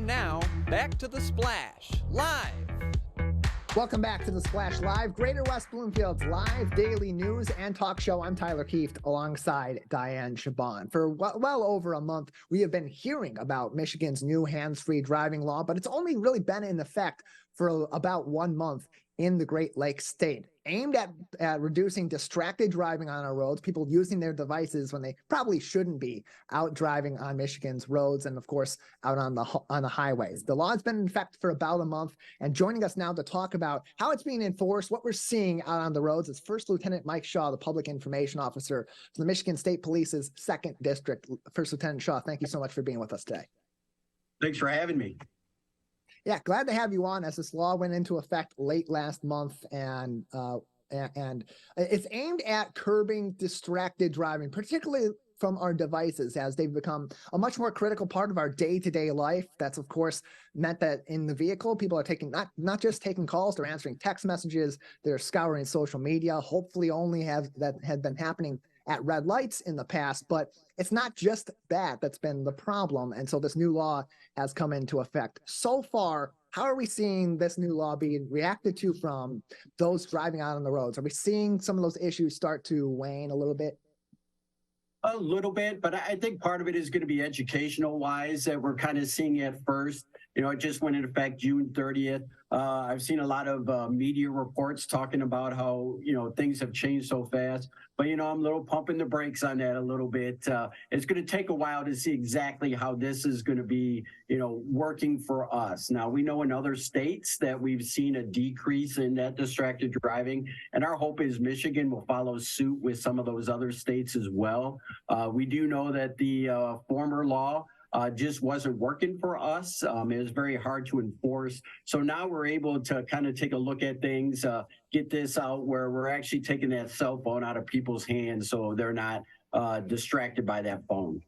And now, back to The Splash, live. Welcome back to The Splash Live, Greater West Bloomfield's live daily news and talk show. I'm Tyler Kieft alongside Diane Chabon. For well over a month, we have been hearing about Michigan's new hands-free driving law, but it's only really been in effect for about 1 month in the Great Lakes state, aimed at reducing distracted driving on our roads, people using their devices when they probably shouldn't be out driving on Michigan's roads and, of course, out on the highways. The law has been in effect for about a month, and joining us now to talk about how it's being enforced, what we're seeing out on the roads, is First Lieutenant Mike Shaw, the Public Information Officer for the Michigan State Police's 2nd District. First Lieutenant Shaw, thank you so much for being with us today. Thanks for having me. Yeah, glad to have you on, as this law went into effect late last month, and it's aimed at curbing distracted driving, particularly from our devices, as they've become a much more critical part of our day-to-day life. That's, of course, meant that in the vehicle, people are taking not just taking calls, they're answering text messages, they're scouring social media. Hopefully only had been happening at red lights in the past, but it's not just that that's been the problem. And so this new law has come into effect. So far, how are we seeing this new law being reacted to from those driving out on the roads? Are we seeing some of those issues start to wane a little bit? A little bit, but I think part of it is going to be educational wise, that we're kind of seeing it first. You know, it just went into effect June 30th. I've seen a lot of media reports talking about how, things have changed so fast. But, I'm a little pumping the brakes on that a little bit. It's going to take a while to see exactly how this is going to be, working for us. Now, we know in other states that we've seen a decrease in that distracted driving, and our hope is Michigan will follow suit with some of those other states as well. We do know that the former law just wasn't working for us. It was very hard to enforce. So now we're able to kind of take a look at things, get this out where we're actually taking that cell phone out of people's hands so they're not distracted by that phone.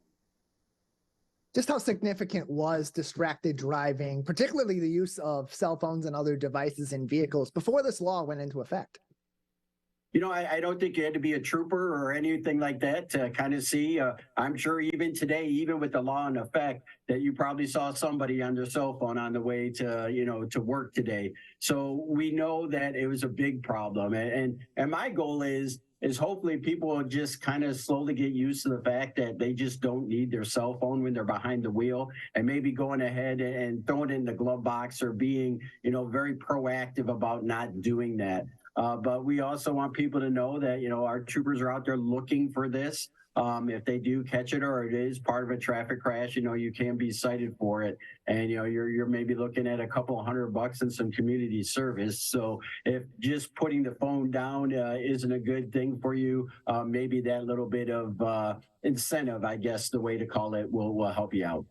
Just how significant was distracted driving, particularly the use of cell phones and other devices in vehicles, before this law went into effect? I don't think you had to be a trooper or anything like that to kind of see. I'm sure even today, even with the law in effect, that you probably saw somebody on their cell phone on the way to, to work today. So we know that it was a big problem. And my goal is hopefully people will just kind of slowly get used to the fact that they just don't need their cell phone when they're behind the wheel, and maybe going ahead and throwing it in the glove box, or being, very proactive about not doing that. But we also want people to know that, our troopers are out there looking for this. If they do catch it, or it is part of a traffic crash, you can be cited for it. And, you're maybe looking at a couple $100 and some community service. So if just putting the phone down isn't a good thing for you, maybe that little bit of incentive, I guess the way to call it, will help you out.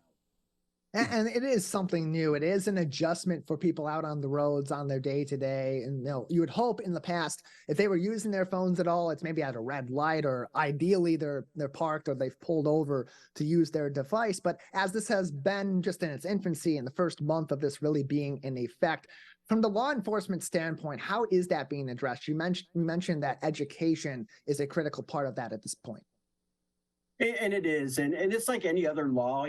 And it is something new. It is an adjustment for people out on the roads on their day-to-day. And you would hope in the past, if they were using their phones at all, it's maybe at a red light, or ideally they're parked or they've pulled over to use their device. But as this has been just in its infancy, in the first month of this really being in effect, from the law enforcement standpoint, how is that being addressed? You mentioned that education is a critical part of that at this point. And it is, and it's like any other law.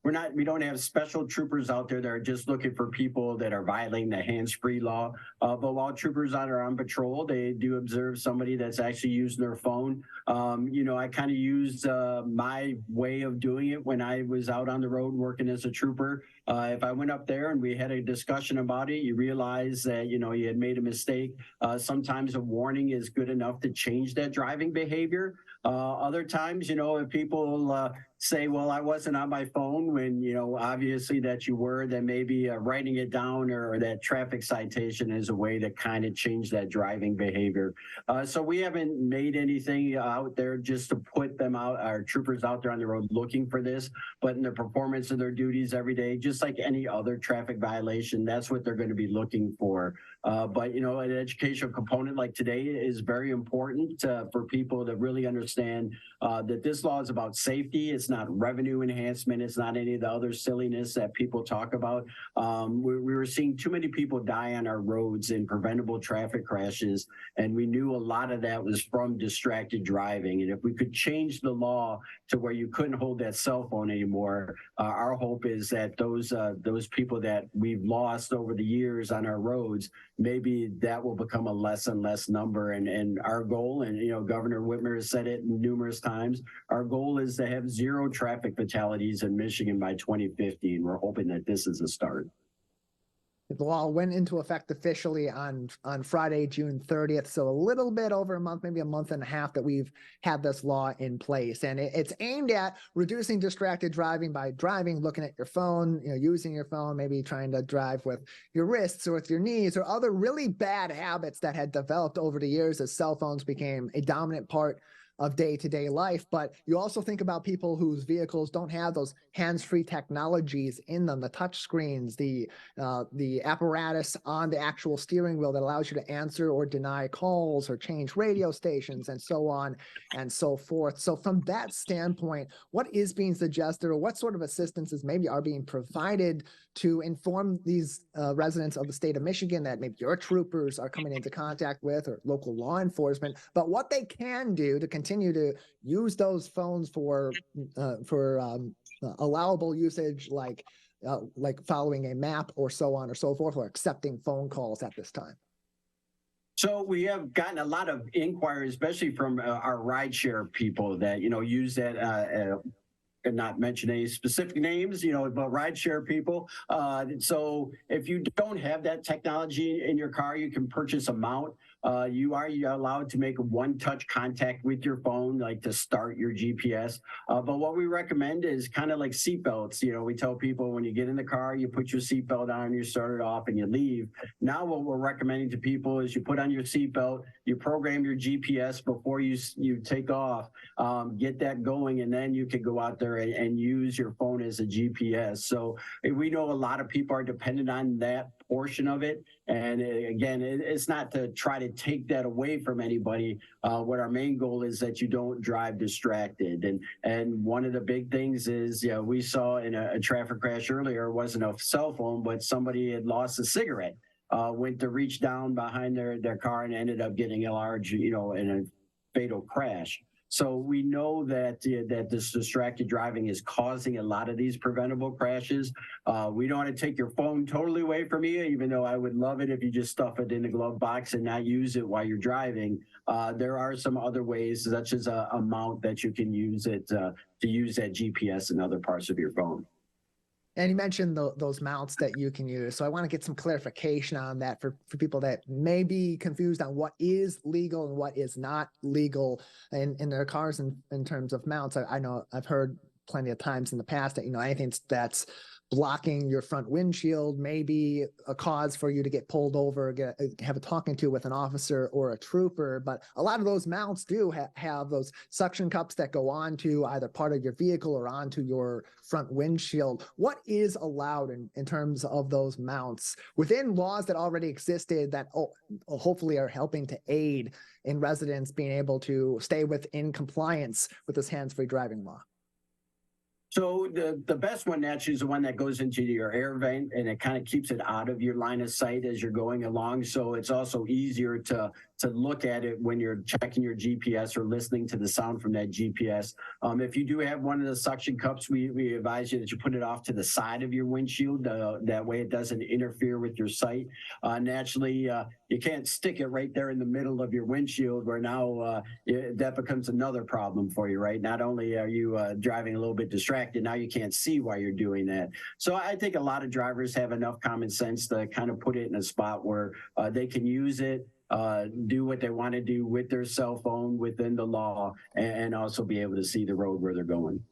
We don't have special troopers out there that are just looking for people that are violating the hands-free law. But while troopers are on patrol, they do observe somebody that's actually using their phone. I kind of used my way of doing it when I was out on the road working as a trooper. If I went up there and we had a discussion about it, you realize that, you had made a mistake. Sometimes a warning is good enough to change that driving behavior. Other times, if people say, well, I wasn't on my phone when, obviously that you were, then maybe writing it down, or that traffic citation is a way to kind of change that driving behavior. So we haven't made anything out there just to put them out, our troopers out there on the road looking for this, but in the performance of their duties every day, just like any other traffic violation, that's what they're going to be looking for. But, an educational component like today is very important for people to really understand that this law is about safety. It's not revenue enhancement. It's not any of the other silliness that people talk about. We were seeing too many people die on our roads in preventable traffic crashes, and we knew a lot of that was from distracted driving. And if we could change the law to where you couldn't hold that cell phone anymore, our hope is that those people that we've lost over the years on our roads, maybe that will become a less and less number. And our goal, and Governor Whitmer has said it numerous times, our goal is to have 0 traffic fatalities in Michigan by 2050. And we're hoping that this is a start. The law went into effect officially on Friday, June 30th. So a little bit over a month, maybe a month and a half that we've had this law in place. And it's aimed at reducing distracted driving by looking at your phone, using your phone, maybe trying to drive with your wrists or with your knees, or other really bad habits that had developed over the years as cell phones became a dominant part of day-to-day life. But you also think about people whose vehicles don't have those hands-free technologies in them, the touch screens, the apparatus on the actual steering wheel that allows you to answer or deny calls or change radio stations and so on and so forth. So from that standpoint, what is being suggested, or what sort of assistances maybe are being provided to inform these residents of the state of Michigan that maybe your troopers are coming into contact with, or local law enforcement, but what they can do to continue to use those phones for allowable usage, like following a map or so on or so forth, or accepting phone calls at this time? So we have gotten a lot of inquiries, especially from our rideshare people that use that. And not mention any specific names, but rideshare people. So if you don't have that technology in your car, you can purchase a mount. You are allowed to make a one-touch contact with your phone, like to start your GPS. But what we recommend is kind of like seatbelts. We tell people when you get in the car, you put your seatbelt on, you start it off, and you leave. Now what we're recommending to people is you put on your seatbelt, you program your GPS before you take off, get that going, and then you can go out there and use your phone as a GPS. So we know a lot of people are dependent on that portion of it. And again, it's not to try to take that away from anybody. What our main goal is that you don't drive distracted. And one of the big things is, we saw in a traffic crash earlier, it wasn't a cell phone, but somebody had lost a cigarette, went to reach down behind their car and ended up getting a large, in a fatal crash. So we know that this distracted driving is causing a lot of these preventable crashes. We don't want to take your phone totally away from you, even though I would love it if you just stuff it in the glove box and not use it while you're driving. There are some other ways, such as a mount that you can use it to use that GPS in other parts of your phone. And you mentioned those mounts that you can use. So I want to get some clarification on that for people that may be confused on what is legal and what is not legal in their cars in terms of mounts. I know I've heard plenty of times in the past that, anything that's blocking your front windshield may be a cause for you to get pulled over, have a talking to with an officer or a trooper. But a lot of those mounts do have those suction cups that go onto either part of your vehicle or onto your front windshield. What is allowed in terms of those mounts within laws that already existed that hopefully are helping to aid in residents being able to stay within compliance with this hands-free driving law? So the best one naturally is the one that goes into your air vent, and it kind of keeps it out of your line of sight as you're going along. So it's also easier to look at it when you're checking your GPS or listening to the sound from that GPS. If you do have one of the suction cups, we advise you that you put it off to the side of your windshield. That way it doesn't interfere with your sight. Naturally, you can't stick it right there in the middle of your windshield, where now that becomes another problem for you, right? Not only are you driving a little bit distracted, now you can't see why you're doing that. So I think a lot of drivers have enough common sense to kind of put it in a spot where they can use it, do what they want to do with their cell phone within the law, and also be able to see the road where they're going.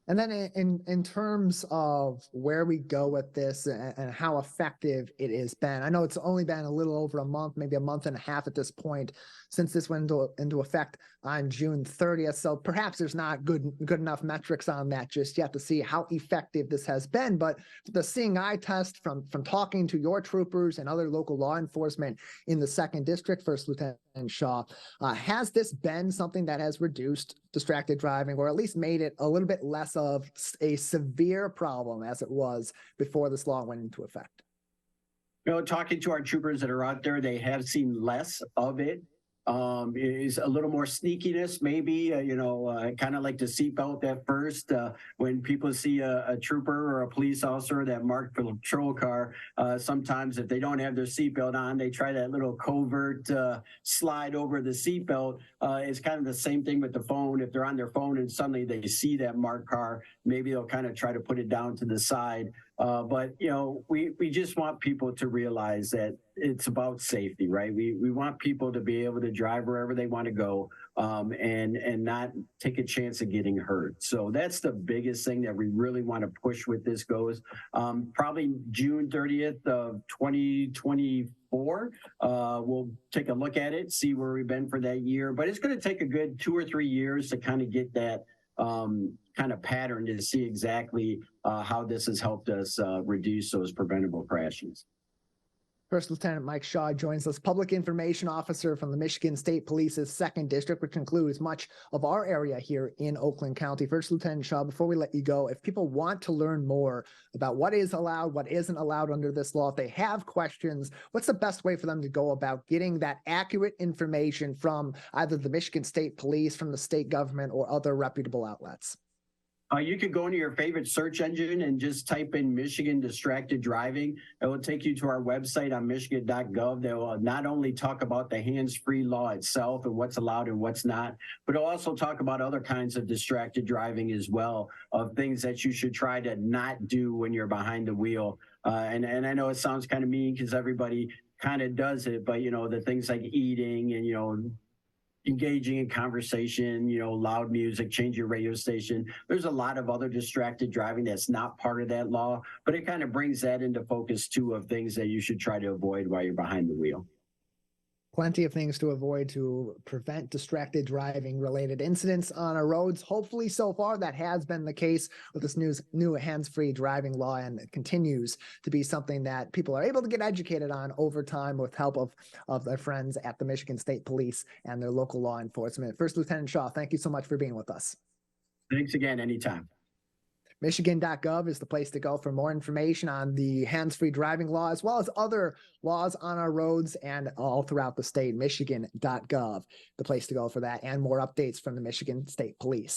And then in terms of where we go with this and how effective it has been, I know it's only been a little over a month, maybe a month and a half at this point, since this went into effect on June 30th. So perhaps there's not good enough metrics on that just yet to see how effective this has been. But the seeing eye test from talking to your troopers and other local law enforcement in the 2nd District, First Lieutenant And Shaw, has this been something that has reduced distracted driving, or at least made it a little bit less of a severe problem as it was before this law went into effect? You know, talking to our troopers that are out there, they have seen less of it. Is a little more sneakiness, maybe, kind of like the seatbelt at first. When people see a trooper or a police officer that marked patrol car, sometimes if they don't have their seatbelt on, they try that little covert slide over the seatbelt. It's kind of the same thing with the phone. If they're on their phone and suddenly they see that marked car, maybe they'll kind of try to put it down to the side. But, we just want people to realize that it's about safety, right? We want people to be able to drive wherever they want to go, and not take a chance of getting hurt. So that's the biggest thing that we really want to push with this goes. Probably June 30th of 2024, we'll take a look at it, see where we've been for that year. But it's going to take a good 2 or 3 years to kind of get that kind of pattern to see exactly how this has helped us reduce those preventable crashes. First Lieutenant Mike Shaw joins us, Public Information Officer from the Michigan State Police's 2nd District, which includes much of our area here in Oakland County. First Lieutenant Shaw, before we let you go, if people want to learn more about what is allowed, what isn't allowed under this law, if they have questions, what's the best way for them to go about getting that accurate information from either the Michigan State Police, from the state government, or other reputable outlets? You could go into your favorite search engine and just type in Michigan distracted driving. It will take you to our website on michigan.gov that will not only talk about the hands-free law itself and what's allowed and what's not, but it'll also talk about other kinds of distracted driving as well, of things that you should try to not do when you're behind the wheel. And I know it sounds kind of mean because everybody kind of does it, but the things like eating and engaging in conversation, loud music, change your radio station. There's a lot of other distracted driving that's not part of that law, but it kind of brings that into focus too, of things that you should try to avoid while you're behind the wheel. Plenty of things to avoid to prevent distracted driving related incidents on our roads. Hopefully so far that has been the case with this new hands-free driving law, and it continues to be something that people are able to get educated on over time with help of their friends at the Michigan State Police and their local law enforcement. First Lieutenant Shaw, thank you so much for being with us. Thanks again, anytime. Michigan.gov is the place to go for more information on the hands-free driving law, as well as other laws on our roads and all throughout the state. Michigan.gov, the place to go for that, and more updates from the Michigan State Police.